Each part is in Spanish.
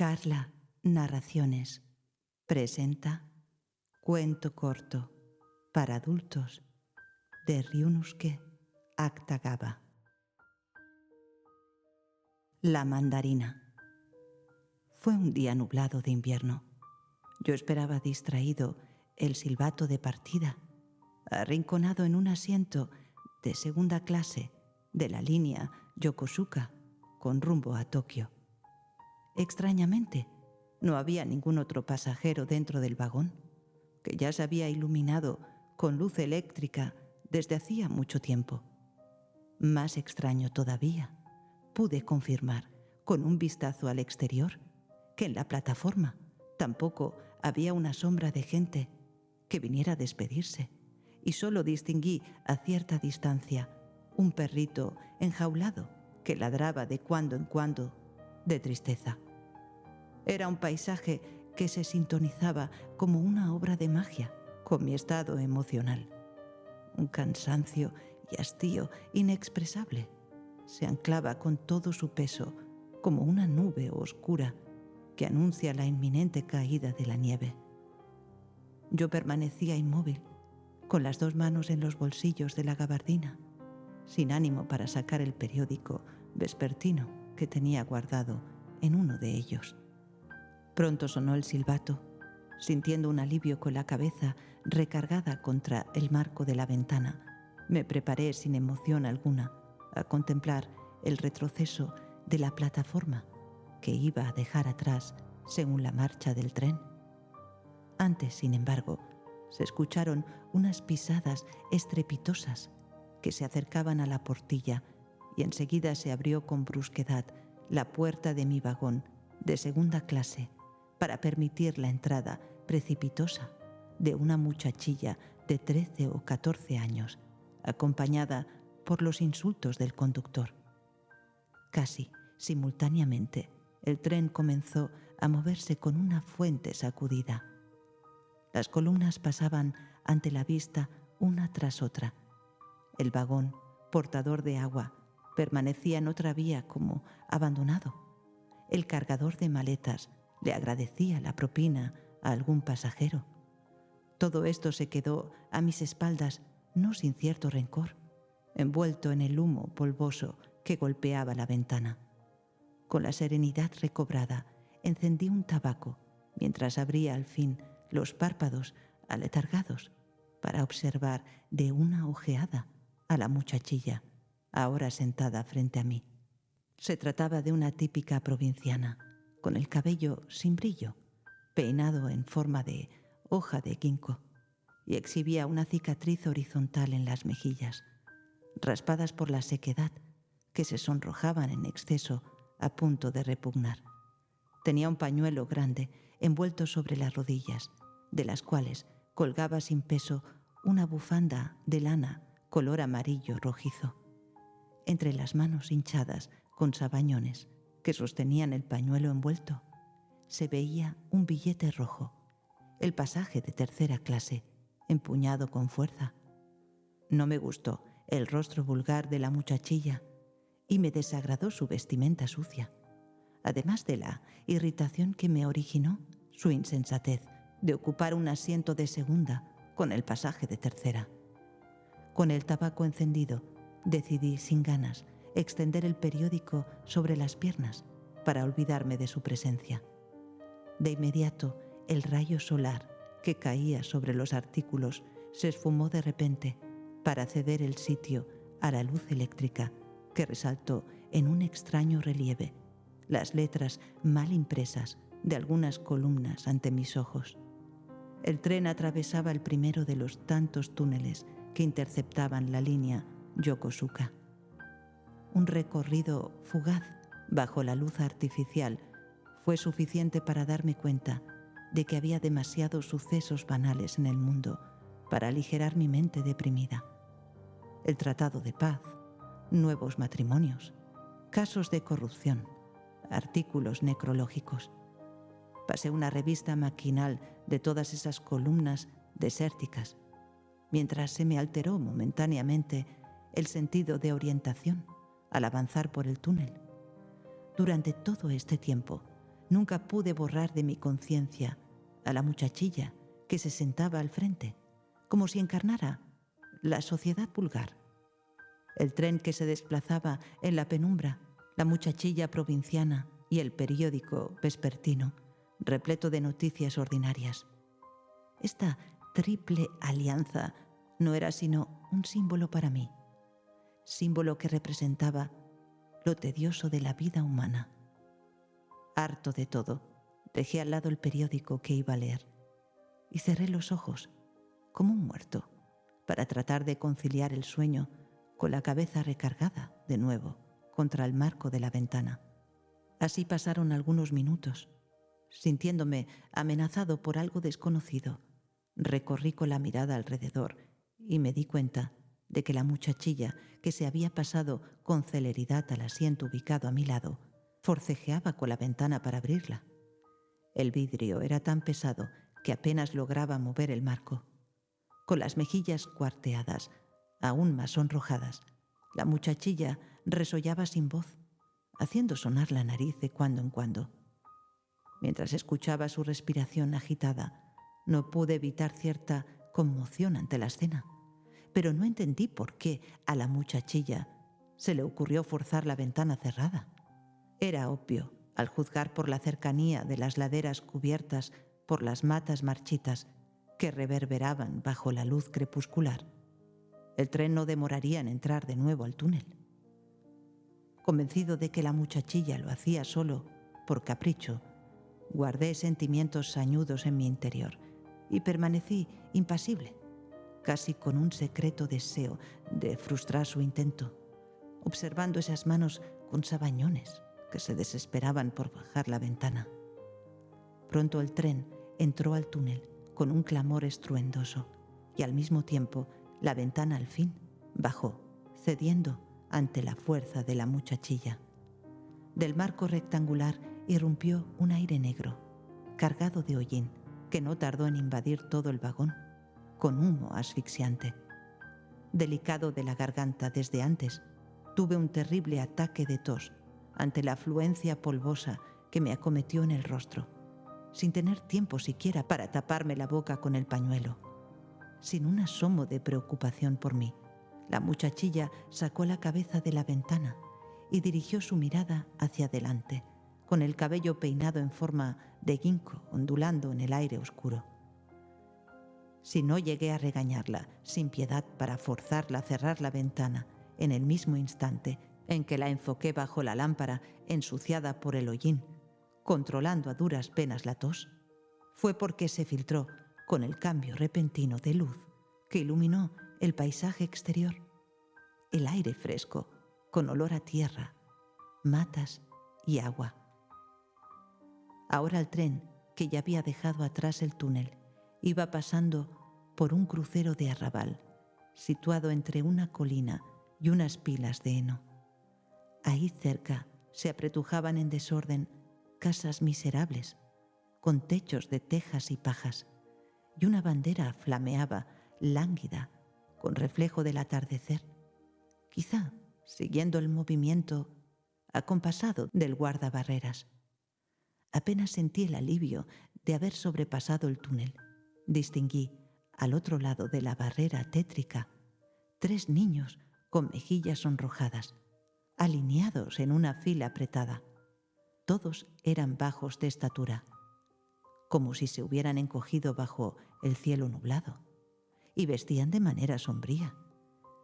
Carla Narraciones presenta Cuento corto para adultos de Ryunosuke Akutagawa. La mandarina. Fue un día nublado de invierno. Yo esperaba distraído el silbato de partida, arrinconado en un asiento de segunda clase de la línea Yokosuka con rumbo a Tokio. Extrañamente, no había ningún otro pasajero dentro del vagón, que ya se había iluminado con luz eléctrica desde hacía mucho tiempo. Más extraño todavía, pude confirmar con un vistazo al exterior que en la plataforma tampoco había una sombra de gente que viniera a despedirse, y solo distinguí a cierta distancia un perrito enjaulado que ladraba de cuando en cuando de tristeza. Era un paisaje que se sintonizaba como una obra de magia con mi estado emocional. Un cansancio y hastío inexpresable se anclaba con todo su peso como una nube oscura que anuncia la inminente caída de la nieve. Yo permanecía inmóvil, con las dos manos en los bolsillos de la gabardina, sin ánimo para sacar el periódico vespertino que tenía guardado en uno de ellos. Pronto sonó el silbato, sintiendo un alivio con la cabeza recargada contra el marco de la ventana. Me preparé sin emoción alguna a contemplar el retroceso de la plataforma que iba a dejar atrás según la marcha del tren. Antes, sin embargo, se escucharon unas pisadas estrepitosas que se acercaban a la portilla y enseguida se abrió con brusquedad la puerta de mi vagón de segunda clase para permitir la entrada precipitosa de una muchachilla de 13 o 14 años, acompañada por los insultos del conductor. Casi simultáneamente, el tren comenzó a moverse con una fuerte sacudida. Las columnas pasaban ante la vista una tras otra. El vagón, portador de agua, permanecía en otra vía como abandonado. El cargador de maletas le agradecía la propina a algún pasajero. Todo esto se quedó a mis espaldas, no sin cierto rencor, envuelto en el humo polvoso que golpeaba la ventana. Con la serenidad recobrada, encendí un tabaco mientras abría al fin los párpados aletargados para observar de una ojeada a la muchachilla, ahora sentada frente a mí. Se trataba de una típica provinciana, con el cabello sin brillo, peinado en forma de hoja de ginkgo, y exhibía una cicatriz horizontal en las mejillas, raspadas por la sequedad, que se sonrojaban en exceso a punto de repugnar. Tenía un pañuelo grande envuelto sobre las rodillas, de las cuales colgaba sin peso una bufanda de lana color amarillo rojizo. Entre las manos hinchadas con sabañones que sostenían el pañuelo envuelto, se veía un billete rojo, el pasaje de tercera clase, empuñado con fuerza. No me gustó el rostro vulgar de la muchachilla y me desagradó su vestimenta sucia, además de la irritación que me originó su insensatez de ocupar un asiento de segunda con el pasaje de tercera. Con el tabaco encendido, decidí sin ganas extender el periódico sobre las piernas para olvidarme de su presencia. De inmediato, el rayo solar que caía sobre los artículos se esfumó de repente para ceder el sitio a la luz eléctrica que resaltó en un extraño relieve las letras mal impresas de algunas columnas ante mis ojos. El tren atravesaba el primero de los tantos túneles que interceptaban la línea Yokosuka. Un recorrido fugaz bajo la luz artificial fue suficiente para darme cuenta de que había demasiados sucesos banales en el mundo para aligerar mi mente deprimida. El tratado de paz, nuevos matrimonios, casos de corrupción, artículos necrológicos. Pasé una revista maquinal de todas esas columnas desérticas, mientras se me alteró momentáneamente el sentido de orientación al avanzar por el túnel. Durante todo este tiempo Nunca pude borrar de mi conciencia a la muchachilla que se sentaba al frente, como si encarnara la sociedad vulgar. El tren que se desplazaba en la penumbra, la muchachilla provinciana y el periódico vespertino, repleto de noticias ordinarias. Esta triple alianza no era sino un símbolo para mí, símbolo que representaba lo tedioso de la vida humana. Harto de todo, dejé al lado el periódico que iba a leer y cerré los ojos, como un muerto, para tratar de conciliar el sueño con la cabeza recargada de nuevo contra el marco de la ventana. Así pasaron algunos minutos. Sintiéndome amenazado por algo desconocido, recorrí con la mirada alrededor y me di cuenta de que la muchachilla, que se había pasado con celeridad al asiento ubicado a mi lado, forcejeaba con la ventana para abrirla. El vidrio era tan pesado que apenas lograba mover el marco. Con las mejillas cuarteadas, aún más sonrojadas, la muchachilla resollaba sin voz, haciendo sonar la nariz de cuando en cuando. Mientras escuchaba su respiración agitada, no pude evitar cierta conmoción ante la escena, pero no entendí por qué a la muchachilla se le ocurrió forzar la ventana cerrada. Era obvio, al juzgar por la cercanía de las laderas cubiertas por las matas marchitas que reverberaban bajo la luz crepuscular. El tren no demoraría en entrar de nuevo al túnel. Convencido de que la muchachilla lo hacía solo por capricho, guardé sentimientos sañudos en mi interior y permanecí impasible, casi con un secreto deseo de frustrar su intento, observando esas manos con sabañones que se desesperaban por bajar la ventana. Pronto el tren entró al túnel con un clamor estruendoso y al mismo tiempo la ventana al fin bajó, cediendo ante la fuerza de la muchachilla. Del marco rectangular irrumpió un aire negro, cargado de hollín, que no tardó en invadir todo el vagón, con humo asfixiante. Delicado de la garganta desde antes, tuve un terrible ataque de tos ante la afluencia polvosa que me acometió en el rostro, sin tener tiempo siquiera para taparme la boca con el pañuelo. Sin un asomo de preocupación por mí, la muchachilla sacó la cabeza de la ventana y dirigió su mirada hacia adelante, con el cabello peinado en forma de guinco ondulando en el aire oscuro. Si no llegué a regañarla sin piedad para forzarla a cerrar la ventana en el mismo instante en que la enfoqué bajo la lámpara ensuciada por el hollín, controlando a duras penas la tos, fue porque se filtró con el cambio repentino de luz que iluminó el paisaje exterior, el aire fresco con olor a tierra, matas y agua. Ahora el tren, que ya había dejado atrás el túnel, iba pasando por un crucero de arrabal, situado entre una colina y unas pilas de heno. Ahí cerca se apretujaban en desorden casas miserables, con techos de tejas y pajas, y una bandera flameaba, lánguida, con reflejo del atardecer, quizá siguiendo el movimiento acompasado del guardabarreras. Apenas sentí el alivio de haber sobrepasado el túnel. Distinguí, al otro lado de la barrera tétrica, 3 niños con mejillas sonrojadas, alineados en una fila apretada. Todos eran bajos de estatura, como si se hubieran encogido bajo el cielo nublado, y vestían de manera sombría,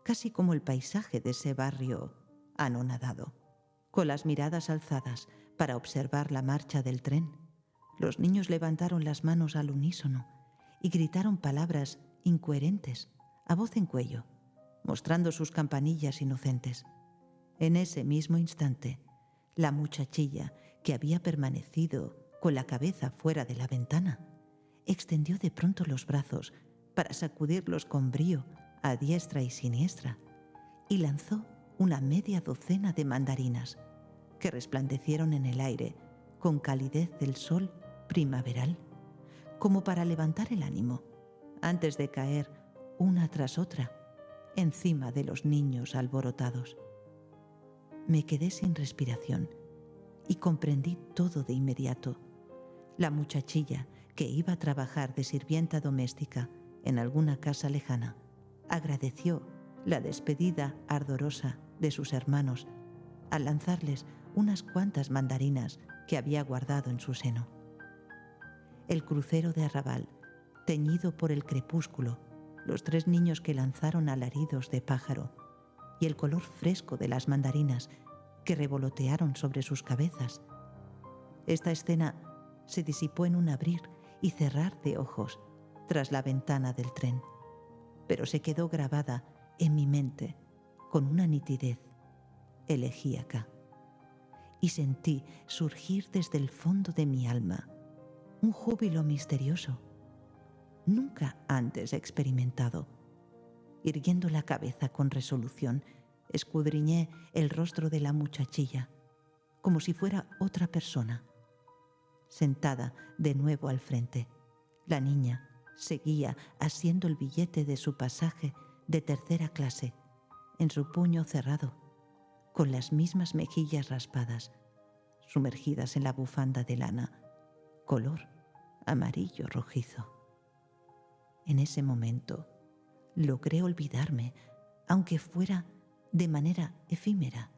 casi como el paisaje de ese barrio anonadado. Con las miradas alzadas para observar la marcha del tren, los niños levantaron las manos al unísono y gritaron palabras incoherentes a voz en cuello, mostrando sus campanillas inocentes. En ese mismo instante, la muchachilla, que había permanecido con la cabeza fuera de la ventana, extendió de pronto los brazos para sacudirlos con brío a diestra y siniestra y lanzó una media docena de mandarinas que resplandecieron en el aire con calidez del sol primaveral, como para levantar el ánimo antes de caer una tras otra encima de los niños alborotados. Me quedé sin respiración y comprendí todo de inmediato. La muchachilla, que iba a trabajar de sirvienta doméstica en alguna casa lejana, agradeció la despedida ardorosa de sus hermanos al lanzarles unas cuantas mandarinas que había guardado en su seno. El crucero de arrabal, teñido por el crepúsculo, los 3 niños que lanzaron alaridos de pájaro y el color fresco de las mandarinas que revolotearon sobre sus cabezas. Esta escena se disipó en un abrir y cerrar de ojos tras la ventana del tren, pero se quedó grabada en mi mente con una nitidez elegíaca, y sentí surgir desde el fondo de mi alma un júbilo misterioso, nunca antes experimentado. Irguiendo la cabeza con resolución, escudriñé el rostro de la muchachilla, como si fuera otra persona. Sentada de nuevo al frente, la niña seguía asiendo el billete de su pasaje de 3ª clase en su puño cerrado, con las mismas mejillas raspadas, sumergidas en la bufanda de lana, color amarillo rojizo. En ese momento logré olvidarme, aunque fuera de manera efímera,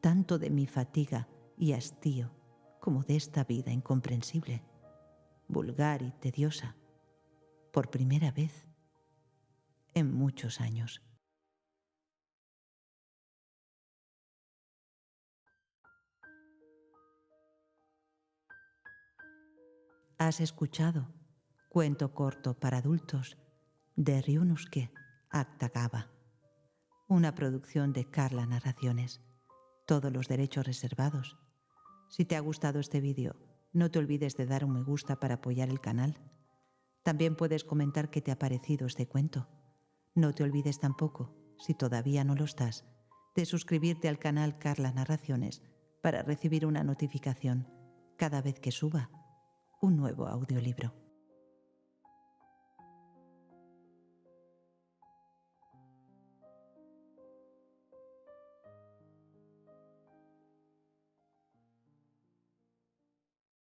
tanto de mi fatiga y hastío como de esta vida incomprensible, vulgar y tediosa, por primera vez en muchos años. Has escuchado Cuento corto para adultos de Ryunosuke Akutagawa, una producción de Carla Narraciones. Todos los derechos reservados. Si te ha gustado este vídeo, no te olvides de dar un me gusta para apoyar el canal. También puedes comentar qué te ha parecido este cuento. No te olvides tampoco, si todavía no lo estás, de suscribirte al canal Carla Narraciones para recibir una notificación cada vez que suba un nuevo audiolibro.